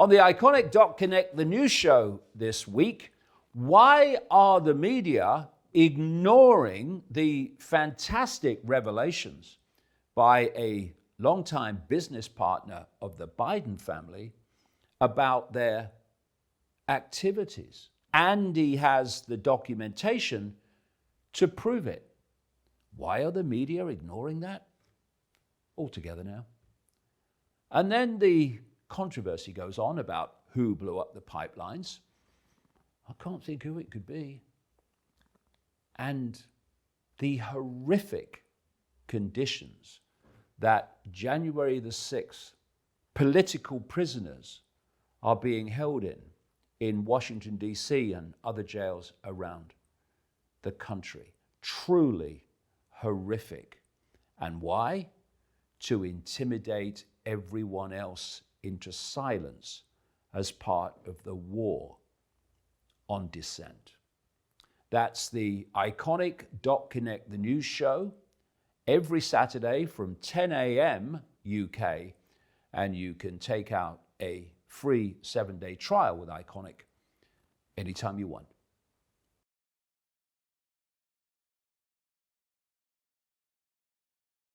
On the Iconic Connect, the news show this week, why are the media ignoring the fantastic revelations by a longtime business partner of the Biden family about their activities? And he has the documentation to prove it. Why are the media ignoring that? Altogether now. And then the controversy goes on about who blew up the pipelines. I can't think who it could be. And the horrific conditions that January the 6th political prisoners are being held in Washington, D.C. and other jails around the country. Truly horrific. And why? To intimidate everyone else into silence as part of the war on dissent. That's the Iconic Connect, the news show, every Saturday from 10 a.m. UK, and you can take out a free 7-day trial with Ickonic anytime you want.